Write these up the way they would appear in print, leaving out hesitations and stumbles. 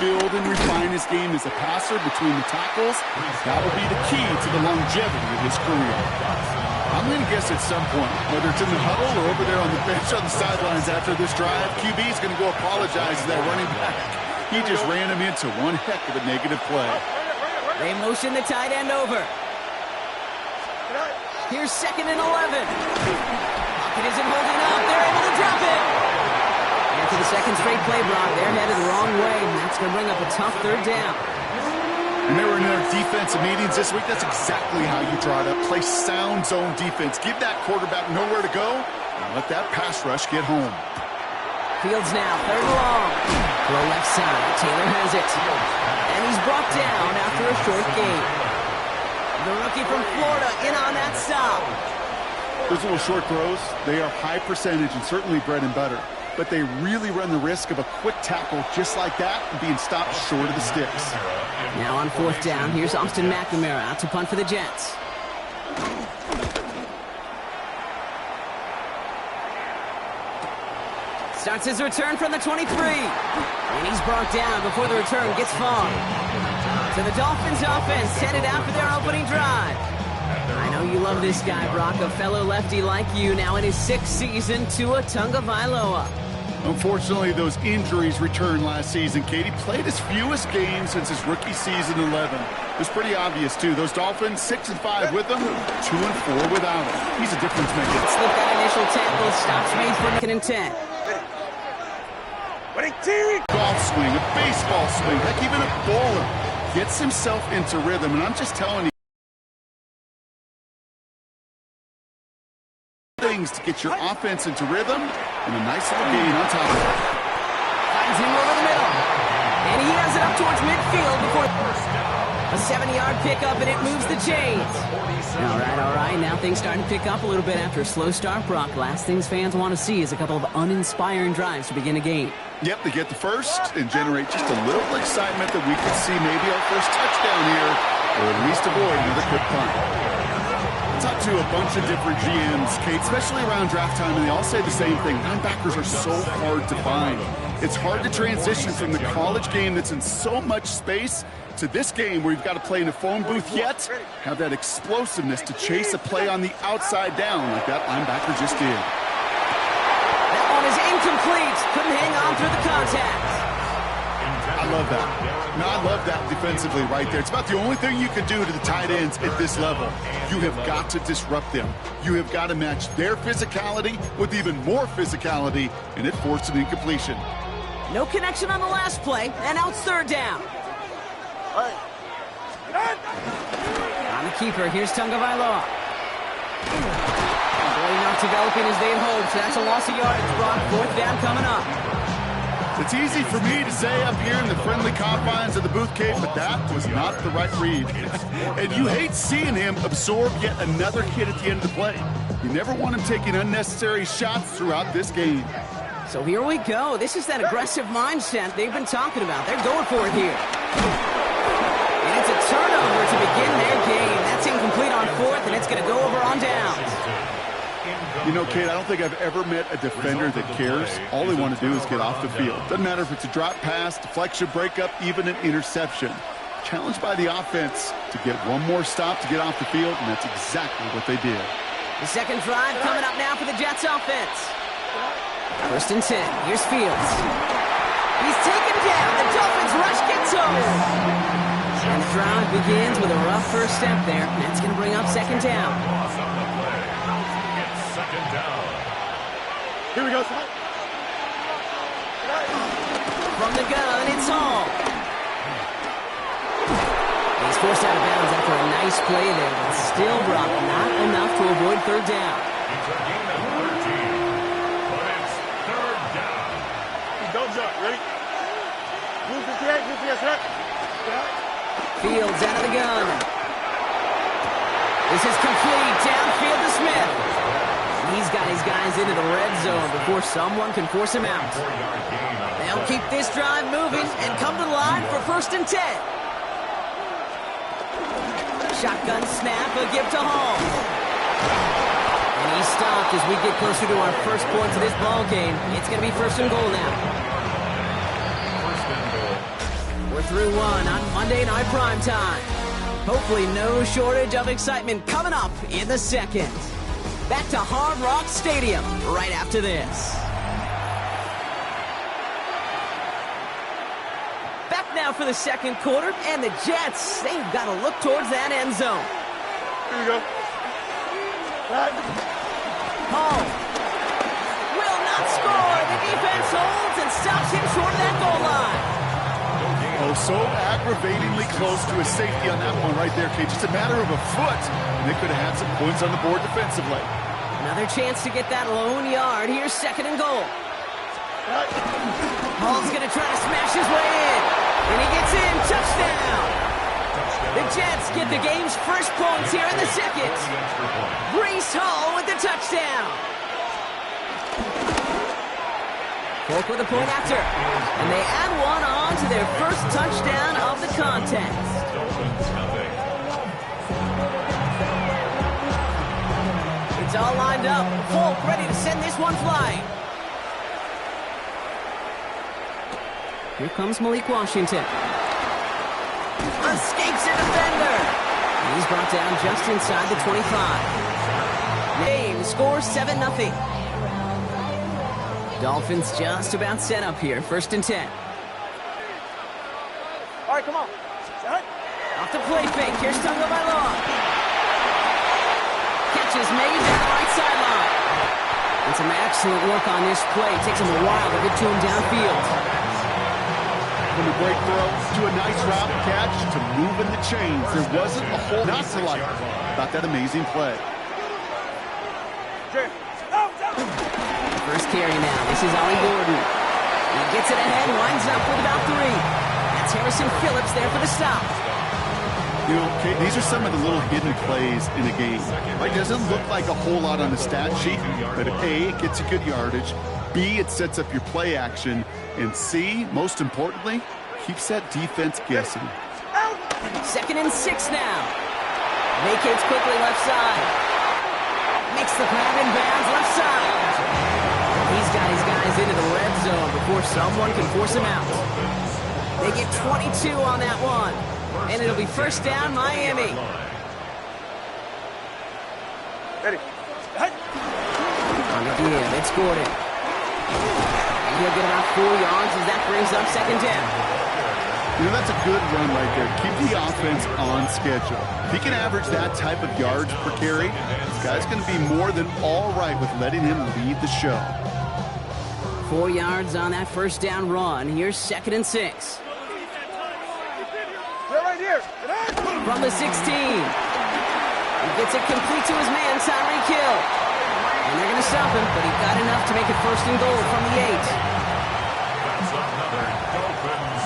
build and refine his game as a passer between the tackles. That will be the key to the longevity of his career. I'm going to guess at some point, whether it's in the huddle or over there on the bench on the sidelines after this drive, QB is going to go apologize to that running back. He just ran him into one heck of a negative play. They motion the tight end over. Here's 2nd and 11. Pocket isn't holding up. They're able to drop it. After the second straight play, Brock, they're headed the wrong way, and that's going to bring up a tough 3rd down. And they were in their defensive meetings this week. That's exactly how you draw it up. Play sound zone defense. Give that quarterback nowhere to go, and let that pass rush get home. Fields now, 3rd and long. Throw left side. Taylor has it. And he's brought down after a short gain. The rookie from Florida in on that stop. Those little short throws, they are high percentage and certainly bread and butter. But they really run the risk of a quick tackle just like that and being stopped short of the sticks. Now on 4th down, here's Austin McNamara out to punt for the Jets. Starts his return from the 23. And he's brought down before the return gets far. So the Dolphins offense headed out for their opening drive. I know you love this guy, Brock, a fellow lefty like you, now in his 6th season, Tua Tagovailoa. Unfortunately, those injuries returned last season. Katie played his fewest games since his rookie season 11. It was pretty obvious, too. Those Dolphins, 6-5 with him, 2-4 without him. He's a difference maker. Slip that initial tackle, stops me for 2nd and 10. Golf swing, a baseball swing, heck, even a bowler gets himself into rhythm. And I'm just telling you, things to get your offense into rhythm, and a nice little gain on top of it. Finds him over the middle. And he has it up towards midfield before a 7-yard pickup, and it moves the chains. All right. Now things starting to pick up a little bit after a slow start, Brock. Last things fans want to see is a couple of uninspiring drives to begin a game. Yep, they get the first and generate just a little excitement that we could see maybe our first touchdown here, or at least avoid another quick punt. I talked to a bunch of different GMs, Kate, especially around draft time, and they all say the same thing. Linebackers are so hard to find. It's hard to transition from the college game that's in so much space to this game where you've got to play in a phone booth, yet have that explosiveness to chase a play on the outside down like that linebacker just did. That one is incomplete. Couldn't hang on through the contact. I love that. No, I love that defensively right there. It's about the only thing you can do to the tight ends at this level. You have got to disrupt them. You have got to match their physicality with even more physicality, and it forced an incompletion. No connection on the last play, and now it's 3rd down. On the keeper, here's Tagovailoa. Really not developing as they had hoped. That's a loss of yardage, Brock. 4th down coming up. It's easy for me to say up here in the friendly confines of the booth cave, but that was not the right read. And you hate seeing him absorb yet another hit at the end of the play. You never want him taking unnecessary shots throughout this game. So here we go. This is that aggressive mindset they've been talking about. They're going for it here. And it's a turnover to begin their game. That's incomplete on 4th, and it's going to go over on downs. You know, Kate, I don't think I've ever met a defender that cares. All they want to do is get off the field. Doesn't matter if it's a drop pass, deflection, breakup, even an interception. Challenged by the offense to get one more stop to get off the field, and that's exactly what they did. The second drive coming up now for the Jets offense. 1st and 10. Here's Fields. He's taken down. The Dolphins rush gets over. And the drive begins with a rough first step there. That's going to bring up 2nd down. Here we go. From the gun, it's Hall. He's forced out of bounds after a nice play there, but still, Brock, not enough to avoid 3rd down. Don't jump. Ready? Fields out of the gun. This is complete. Downfield to Smith. He's got his guys into the red zone before someone can force him out. They'll keep this drive moving and come to the line for 1st and 10. Shotgun snap, a give to Hall. And he's stopped as we get closer to our first points of this ball game. It's going to be 1st and goal now. through 1 on Monday Night Primetime. Hopefully no shortage of excitement coming up in the second. Back to Hard Rock Stadium right after this. Back now for the second quarter, and the Jets, they've got to look towards that end zone. Here we go. Hall will not score. The defense holds and stops him short of that goal line. Oh, so aggravatingly close to a safety on that one right there, Kate. Just a matter of a foot, and they could have had some points on the board defensively. Another chance to get that lone yard. Here's second and goal. Hall's going to try to smash his way in, and he gets in. Touchdown! The Jets get the game's first points here in the second. Breece Hall with the touchdown. Polk with a point after, and they add one on to their first touchdown of the contest. It's all lined up. Polk ready to send this one flying. Here comes Malik Washington. Escapes a defender. He's brought down just inside the 25. Game scores 7-0. Dolphins just about set up here. First and 10. All right, come on. Off the play fake. Here's Tagovailoa. Catches made down the right sideline. And some excellent work on this play. Takes him a while to get to him downfield. From a great throw to a nice route catch to moving the chains. There wasn't a whole lot to like about that amazing play. First carry now. This is Ollie Gordon. He gets it ahead, winds up with about 3. That's Harrison Phillips there for the stop. You know, Kate, these are some of the little hidden plays in a game. Right? It doesn't look like a whole lot on the stat sheet, but A, it gets you good yardage. B, it sets up your play action. And C, most importantly, keeps that defense guessing. Second and 6 now. Vacates quickly left side. Makes the grab in bounds left side. He's got his guys into the red zone before someone can force him out. They get 22 on that one. And it'll be first down, Miami. Ready. On the deal, it's Gordon. And he'll get about 4 yards as that brings up second down. You know, that's a good run right there. Keep the offense on schedule. If he can average that type of yards per carry, this guy's going to be more than all right with letting him lead the show. 4 yards on that first down run. Here's second and 6. Right here. From the 16. He gets it complete to his man, Tyreek Hill. And they're going to stop him, but he got enough to make it first and goal from the 8. That's another Dolphins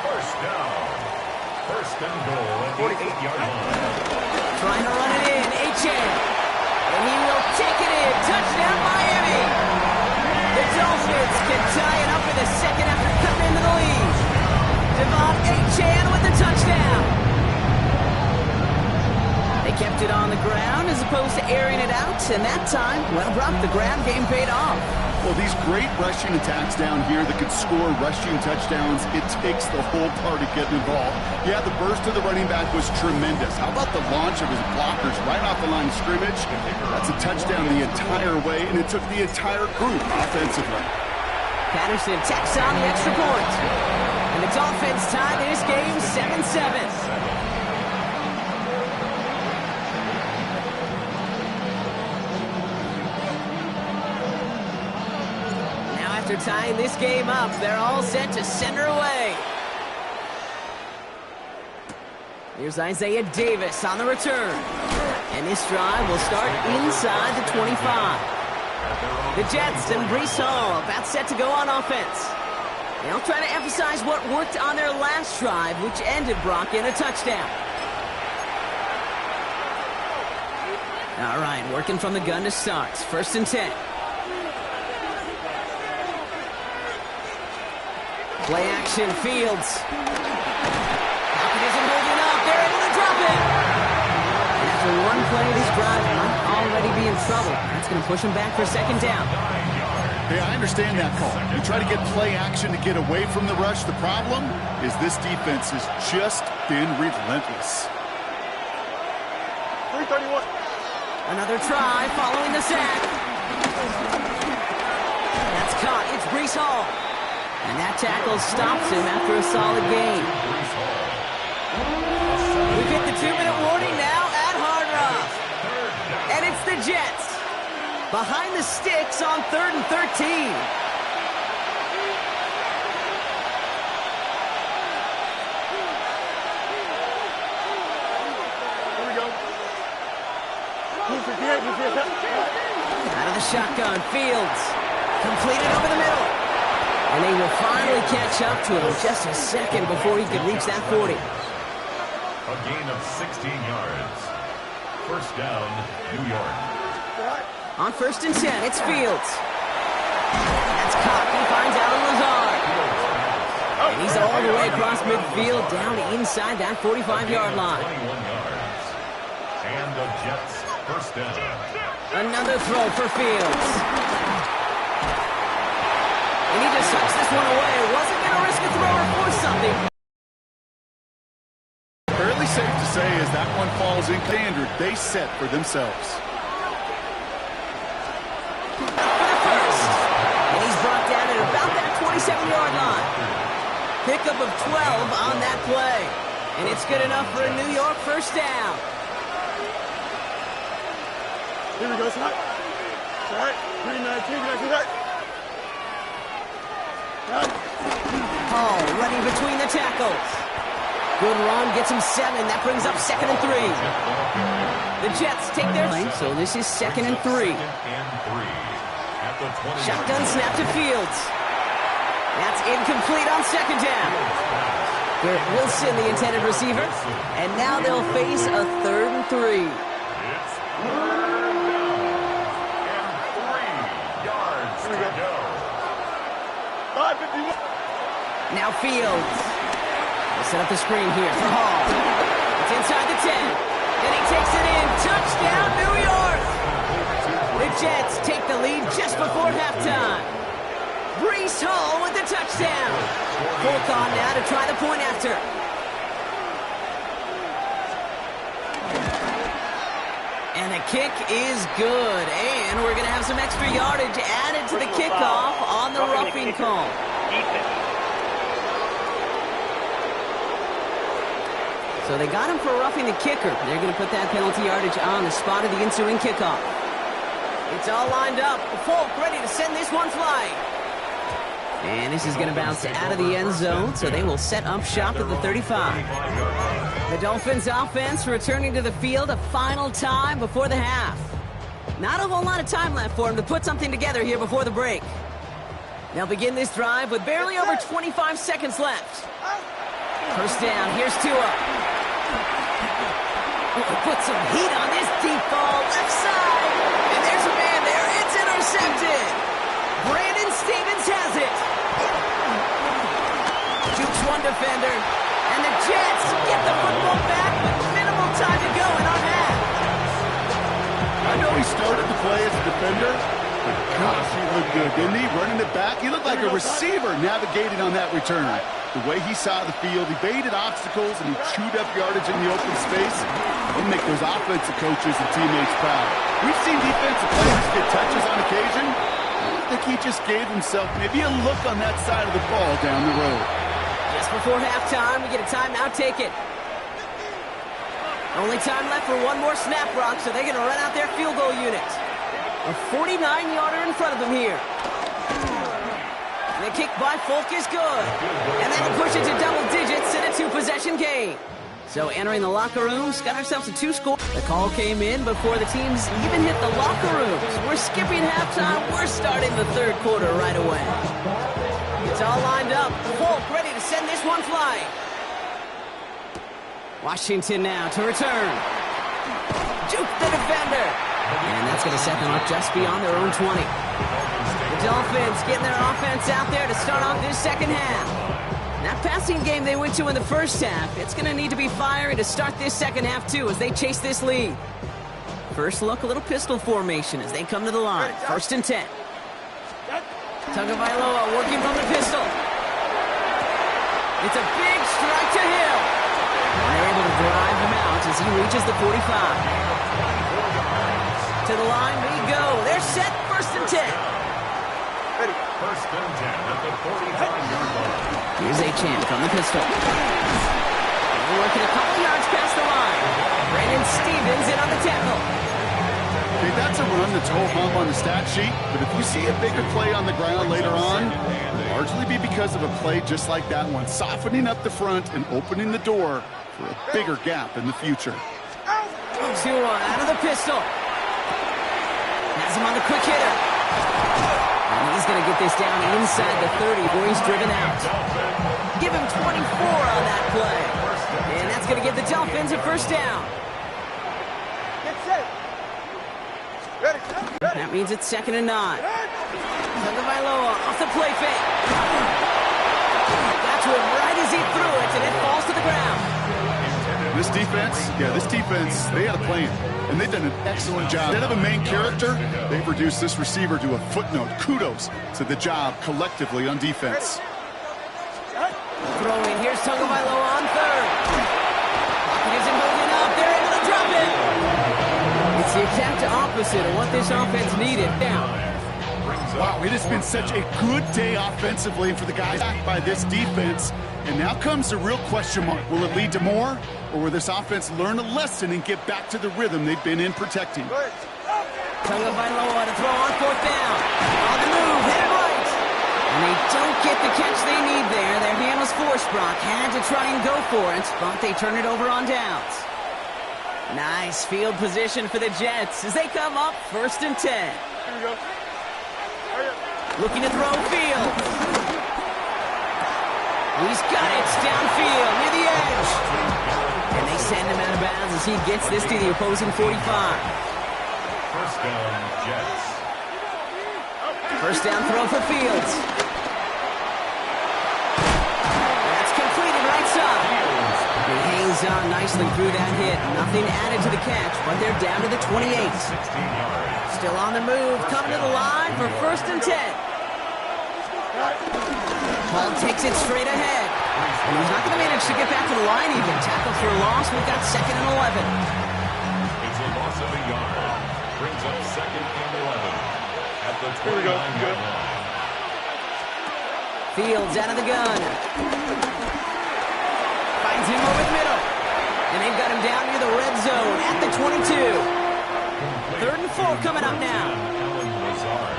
first down. First and goal at the 8-yard line. Trying to run it in, Achane. And he will take it in. Touchdown, Miami. The Dolphins can tie it up in the second after cutting into the lead. Devon Achane with the touchdown. They kept it on the ground as opposed to airing it out, and that time, well, Brock, the ground game paid off. Well, these great rushing attacks down here that could score rushing touchdowns, it takes the whole party getting involved. Yeah, the burst of the running back was tremendous. How about the launch of his blockers right off the line of scrimmage? That's a touchdown the entire way, and it took the entire group offensively. Patterson tacks on the extra point. And the Dolphins tie this game 7-7. After tying this game up, they're all set to send her away. Here's Isaiah Davis on the return. And this drive will start inside the 25. The Jets and Breece Hall about set to go on offense. They'll try to emphasize what worked on their last drive, which ended Brock in a touchdown. All right, working from the gun to start. First and 10. Play action, Fields. Pocket isn't holding up. They're able to drop it. And after one play, this drive might already be in trouble. That's going to push him back for second down. Hey, I understand that call. You try to get play action to get away from the rush. The problem is this defense has just been relentless. 331. Another try following the sack. That's caught. It's Breece Hall. And that tackle stops him after a solid gain. We've hit the 2-minute warning now at Hard Rock. And it's the Jets. Behind the sticks on 3rd and 13. Here we go. Out of the shotgun, Fields. Completed over the middle. And they will finally catch up to him just a second before he could reach that 40. A gain of 16 yards. First down, New York. On 1st and 10, it's Fields. That's caught. He finds Alan Lazard. And he's all the way across midfield down inside that 45-yard line. 21 yards. And the Jets, first down. Another throw for Fields. And he just sucks this one away. Wasn't going to risk a throw or force something. Fairly safe to say as that one falls in standard they set for themselves. For the first. And he's brought down at about that 27-yard line. Pickup of 12 on that play. And it's good enough for a New York first down. Here we go, son. All right. 319, right. Hall running between the tackles. Good run, gets him 7. That brings up 2nd and 3. The Jets take their lane, so this is 2nd and 3. At the 20. Shotgun snap to Fields. That's incomplete on 2nd down. Garrett Wilson, the intended receiver. And now they'll face a 3rd and 3. It's 3rd down. And 3 yards to go. 551. Now Fields. They'll set up the screen here for Hall. It's inside the 10. And he takes it in. Touchdown, New York. The Jets take the lead just before halftime. Breece Hall with the touchdown. Fulk on now to try the point after. And the kick is good. And we're going to have some extra yardage added to the kickoff on the roughing call. So they got him for roughing the kicker. They're going to put that penalty yardage on the spot of the ensuing kickoff. It's all lined up. Fulk ready to send this one flying. And this is going to bounce out of the end zone, so they will set up shop at the 35. The Dolphins offense returning to the field a final time before the half. Not a whole lot of time left for them to put something together here before the break. They'll begin this drive with barely over 25 seconds left. First down, here's Tua. Put some heat on this deep ball, left side. And there's a man there, it's intercepted. Brandon Stevens has it. Jukes one defender. And the Jets get the football back with minimal time to go in our half. I know he started the play as a defender, but gosh, he looked good, didn't he? Running it back, he looked like a receiver navigating on that return. The way he saw the field, he baited obstacles and he chewed up yardage in the open space. He'll make those offensive coaches and teammates proud. We've seen defensive players get touches on occasion. I think he just gave himself maybe a look on that side of the ball down the road. Just before halftime, we get a timeout taken. Only time left for one more snap, Brock, so they're going to run out their field goal unit. A 49-yarder in front of them here. And the kick by Fulk is good. And that'll push it to double digits in a 2-possession game. So entering the locker rooms, got ourselves a 2-score. The call came in before the teams even hit the locker rooms. We're skipping halftime. We're starting the third quarter right away. It's all lined up. Fulk ready to send this one flying. Washington now to return. Juke the defender. And that's going to set them up just beyond their own 20. The Dolphins getting their offense out there to start off this second half. That passing game they went to in the first half, it's going to need to be fiery to start this second half too as they chase this lead. First look, a little pistol formation as they come to the line. 1st and 10. Tagovailoa working from the pistol. It's a big strike to Hill. And they're able to drive him out as he reaches the 45. To the line we go. They're set, 1st and 10. Ready. 1st and 10 at the 45-yard line. Here's Achane from the pistol. They're working a couple yards past the line. Brandon Stevens in on the tackle. Okay, that's a run that's ho-hum on the stat sheet, but if you see a bigger play on the ground later on, it'll largely be because of a play just like that one, softening up the front and opening the door for a bigger gap in the future. 2-1 out of the pistol. Has him on the quick hitter. And he's going to get this down inside the 30 before he's driven out. Give him 24 on that play. And that's going to give the Dolphins a 1st down. Get set. Ready. Ready. That means it's 2nd and 9. Tagovailoa off the play fake. Got to him right as he threw it, and it falls to the ground. This defense, they had a plan, and they've done an excellent job. Instead of a main character, they've reduced this receiver to a footnote. Kudos to the job collectively on defense. Throwing, here's Tagovailoa on 3rd. Pocket isn't moving up, they're able to drop it. It's the exact opposite of what this offense needed. Down. Wow, it has been such a good day offensively for the guys backed by this defense. And now comes the real question mark. Will it lead to more? Or will this offense learn a lesson and get back to the rhythm they've been in protecting? Tagovailoa to throw on 4th down. On the move, headed right. And they don't get the catch they need there. Their hand was forced. Brock had to try and go for it, but they turn it over on downs. Nice field position for the Jets as they come up 1st and 10. Here we go. Hurry up. Looking to throw field. He's got it downfield near the edge. And they send him out of bounds as he gets this to the opposing 45. 1st down, Jets. 1st down throw for Fields. That's completed right side. He hangs on nicely through that hit. Nothing added to the catch, but they're down to the 28. 16 yards. Still on the move, coming to the line for 1st and 10. Paul takes it straight ahead. And he's not going to manage to get back to the line even. Tackle for a loss. We've got 2nd and 11. It's a loss of a yard. Brings up 2nd and 11 at the 29-yard line. Fields out of the gun. Finds him over the middle. And they've got him down near the red zone at the 22. 3rd and 4 coming up now. Allen Lazard.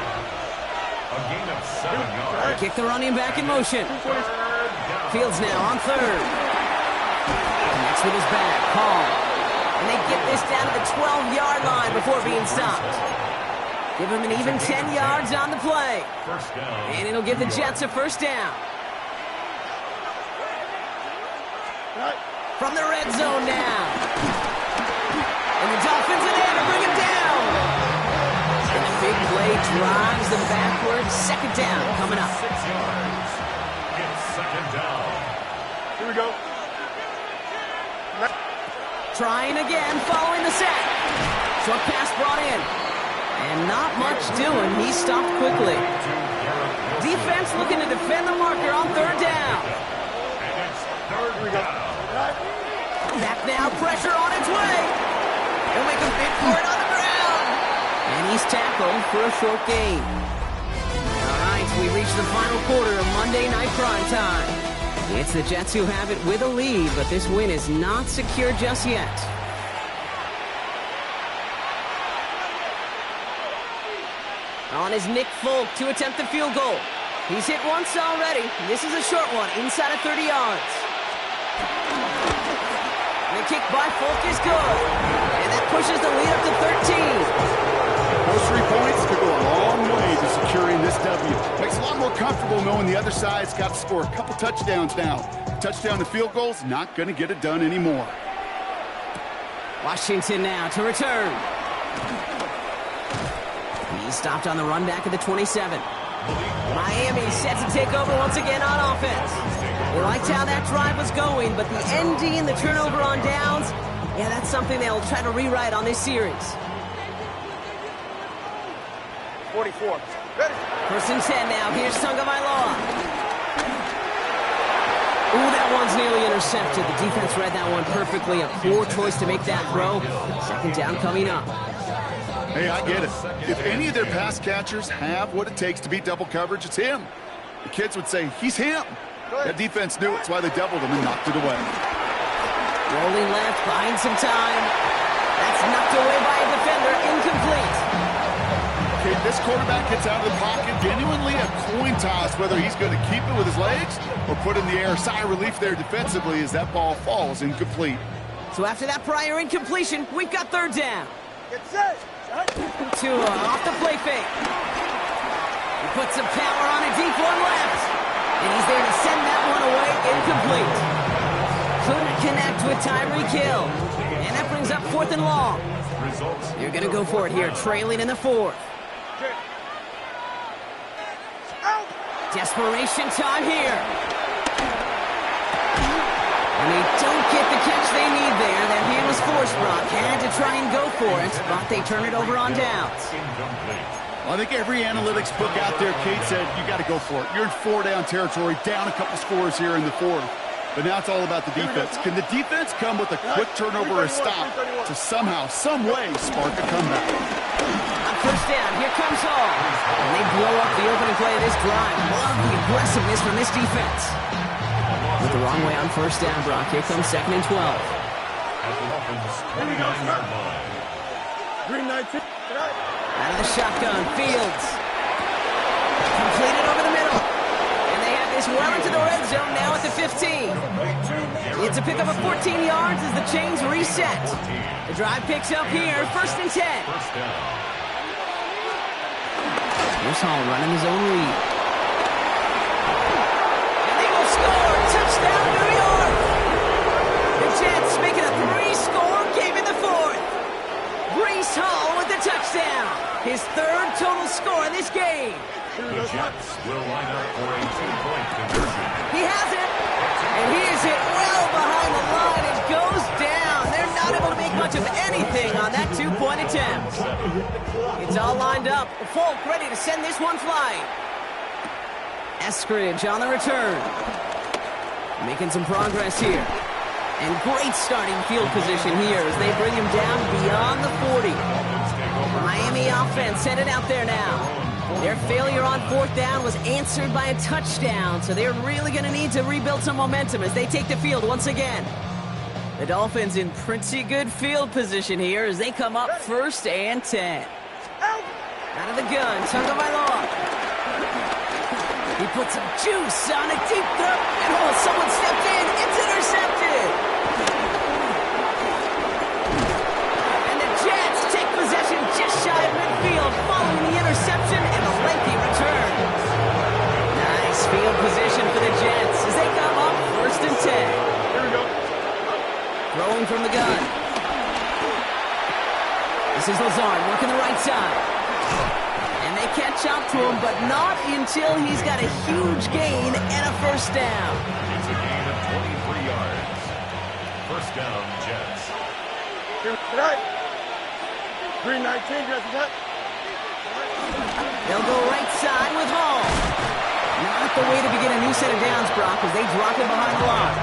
A gain of 7 yards. Kick the running back in motion. Fields now on 3rd. Connects with his back. Paul. And they get this down to the 12-yard line before being stopped. Give him an even 10 yards on the play. 1st down. And it'll give the Jets a 1st down. From the red zone now. And the Dolphins are there to bring him down. And the big play drives them backwards. 2nd down coming up. 6 yards. It's 2nd down. Here we go. Trying again, following the sack. Short pass brought in. And not much doing. He stopped quickly. Defense looking to defend the marker on 3rd down. And it's 3rd down. Back now, pressure on its way. They'll make him bid for it on the ground. And he's tackled for a short gain. All right, we reach the final quarter of Monday Night Prime Time. It's the Jets who have it with a lead, but this win is not secure just yet. On is Nick Folk to attempt the field goal. He's hit once already. This is a short one, inside of 30 yards. The kick by Folk is good. And that pushes the lead up to 13. Those 3 points could go a long way to securing this W. Makes it a lot more comfortable knowing the other side's got to score a couple touchdowns now. Touchdown to field goal's not going to get it done anymore. Washington now to return. He's stopped on the run back at the 27. Miami set to take over once again on offense. We liked how that drive was going, but the ending and the turnover on downs, yeah, that's something they'll try to rewrite on this series. 44. Ready. 1st and 10 now. Here's Tagovailoa. Ooh, that one's nearly intercepted. The defense read that one perfectly. A poor choice to make that throw. 2nd down coming up. Hey, I get it. If any of their pass catchers have what it takes to beat double coverage, it's him. The kids would say, he's him. That defense knew it's why they doubled him and knocked it away. Rolling left, buying some time. That's knocked away by a defender. Incomplete. Okay, this quarterback gets out of the pocket. Genuinely a coin toss whether he's going to keep it with his legs or put in the air. Sigh of relief there defensively as that ball falls incomplete. So after that prior incompletion, we've got 3rd down. Get set. Tua off the play fake. He puts some power on a deep one left. And he's there to send that one away. Incomplete. Couldn't connect with Tyreek Hill. And that brings up 4th and long. You're going to go for it here, trailing in the 4th. Desperation time here. And they don't get the catch they need there. That hand was forced, Brock. Had to try and go for it, but they turn it over on downs. Well, I think every analytics book out there, Kate, said you got to go for it. You're in 4-down territory, down a couple scores here in the 4th. But now it's all about the defense. Can the defense come with a quick turnover or stop to somehow, some way, spark a comeback? On 1st down, here comes Hall. And they blow up the opening play of this drive. Love the aggressiveness from this defense. Went the wrong way on 1st down, Brock. Here comes 2nd and 12. Green 19. Out of the shotgun, Fields. Completed over the middle. And they have this well into the red zone now at the 15. It's a pickup of 14 yards as the chains reset. The drive picks up here, 1st and 10. Here's Hall running his own read. And they will score! Touchdown, New York! The Jets making a 3-score game in the 4th. Breece Hall with the touchdown. His 3rd total score in this game. The Jets will line up for a 2-point conversion. He has it. And he is hit well behind the line and goes down. They're not able to make much of anything on that 2-point attempt. It's all lined up. Folk ready to send this one flying. Eskridge on the return. Making some progress here. And great starting field position here as they bring him down beyond the 40. Miami offense headed out there now. Their failure on 4th down was answered by a touchdown, so they're really going to need to rebuild some momentum as they take the field once again. The Dolphins in pretty good field position here as they come up 1st and 10. Out of the gun, Tagovailoa. He puts some juice on a deep throw, and someone stepped in. It's intercepted. And the Jets take possession just shy of midfield following the interception and a lengthy return. Nice field position for the Jets as they come up 1st and 10. Here we go. Throwing from the gun. This is Lazard working the right side. And they catch up to him, but not until he's got a huge gain and a 1st down. It's a gain of 23 yards. 1st down, Jets. Tonight. Green 19. They'll go right side with Hall. Not the way to begin a new set of downs, Brock, as they drop him behind the line.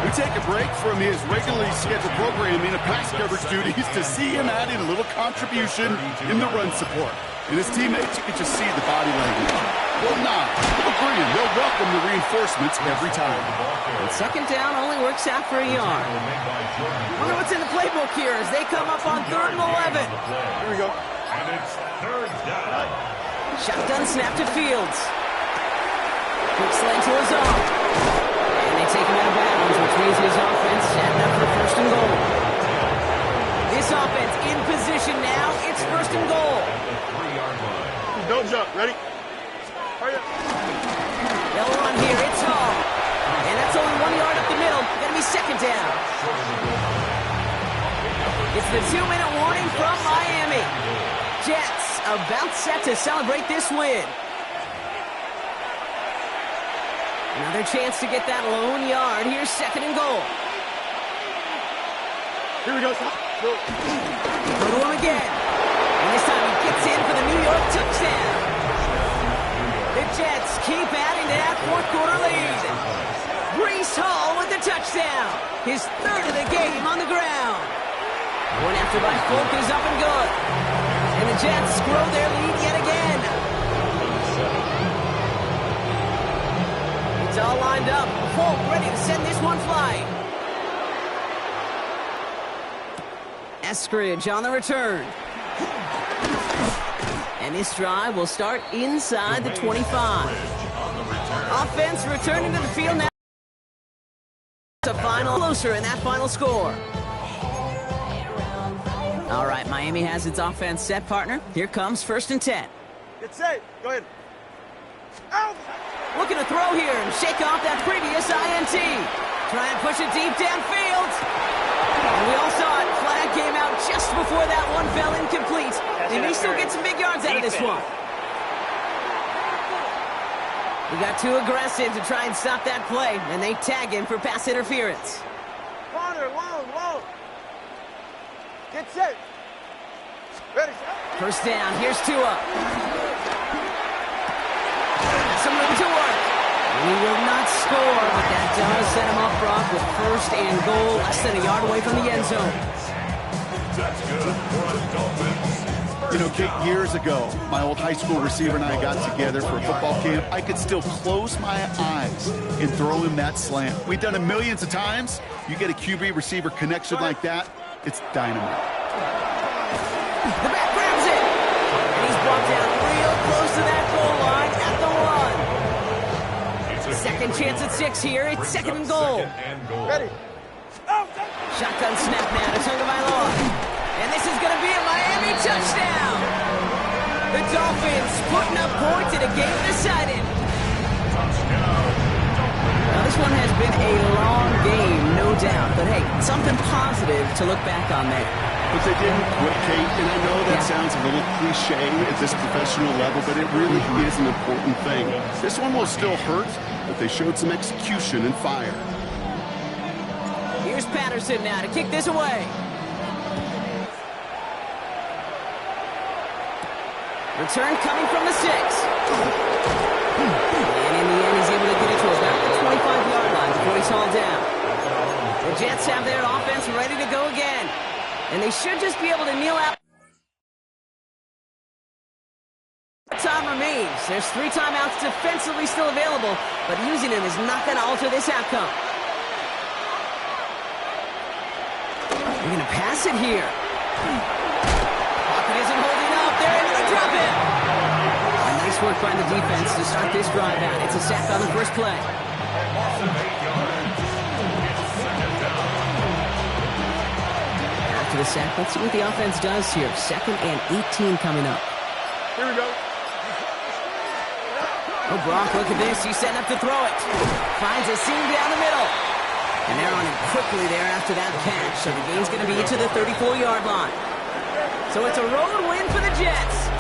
We take a break from his regularly scheduled programming of pass coverage duties to see him adding a little contribution in the run support. And his teammates, you can just see the body language. Well, nah, agreeing. They'll welcome the reinforcements every time. And 2nd down only works out for a yard. Wonder what's in the playbook here as they come up on 3rd and 11. Here we go. And it's 3rd down. Shotgun snap to Fields. Quick slant to Lazard. And they take him out of bounds, which means his offense setting up for 1st and goal. This offense in position now. It's 1st and goal. Don't jump. Ready? Hurry up. They'll run here. It's Hall. And that's only 1 yard up the middle. Going to be 2nd down. It's the 2-minute warning from Miami. Jets about set to celebrate this win. Another chance to get that lone yard. Here's 2nd and goal. Here we go. Go to him again. And this time he gets in for the New York touchdown. Jets keep adding to that fourth quarter lead. Breece Hall with the touchdown. His third of the game on the ground. One after by Folk is up and good. And the Jets grow their lead yet again. It's all lined up. Folk ready to send this one flying. Eskridge on the return. And this drive will start inside the 25. Offense returning to the field now. It's a final closer in that final score. All right, Miami has its offense set, partner. Here comes 1st and 10. Get set. Go ahead. Out. Looking to throw here and shake off that previous INT. Try and push it deep downfield. And we all saw it. Flag came out just before that one fell incomplete. They may still get some big yards out of this one. He got too aggressive to try and stop that play, and they tag him for pass interference. Corner, long. Get set. Ready, set. First down, here's Tua. Some room to work. And he will not score, but that does set him up, Brock, with 1st and goal, less than a yard away from the end zone. That's good for the Dolphins. You know, Kate, years ago, my old high school receiver and I got together for a football camp. I could still close my eyes and throw him that slam. We've done it millions of times. You get a QB receiver connection like that, it's dynamite. The back grabs it. And he's brought down real close to that goal line at the 1. Second chance at 6 here. It's 2nd and goal. Ready. Shotgun snap now to Tagovailoa. And this is going to be a Miami touchdown. The Dolphins putting up points in a game decided. Now this one has been a long game, no doubt. But hey, something positive to look back on there. But they didn't quit, Kate, and I know that sounds a little cliche at this professional level, but it really is an important thing. This one will still hurt, but they showed some execution and fire. Here's Patterson now to kick this away. Return coming from the 6. And in the end, he's able to get it to about the 25-yard line before he's hauled down. The Jets have their offense ready to go again. And they should just be able to kneel out. Time remains. There's 3 timeouts defensively still available, but using them is not going to alter this outcome. They're going to pass it here. Pocket isn't holding up. They're able to drop it. Nice work by the defense to start this drive out. It's a sack on the first play. After the sack, let's see what the offense does here. 2nd and 18 coming up. Here we go. Oh, Brock, look at this. He's setting up to throw it. Finds a seam down the middle. And they're on him quickly there after that catch. So the game's going to be to the 34-yard line. So it's a road win for the Jets.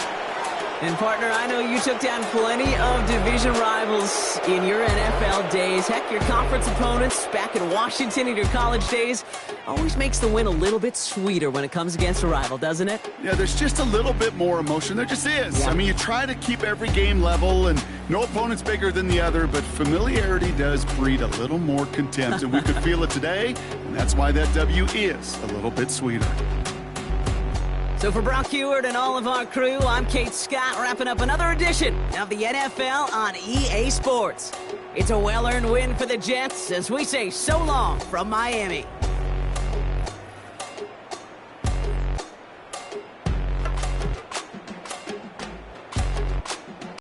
And, partner, I know you took down plenty of division rivals in your NFL days. Heck, your conference opponents back in Washington in your college days always makes the win a little bit sweeter when it comes against a rival, doesn't it? Yeah, there's just a little bit more emotion. There just is. Yeah. I mean, you try to keep every game level, and no opponent's bigger than the other, but familiarity does breed a little more contempt, and we could feel it today, and that's why that W is a little bit sweeter. So for Brock Huard and all of our crew, I'm Kate Scott, wrapping up another edition of the NFL on EA Sports. It's a well-earned win for the Jets as we say so long from Miami.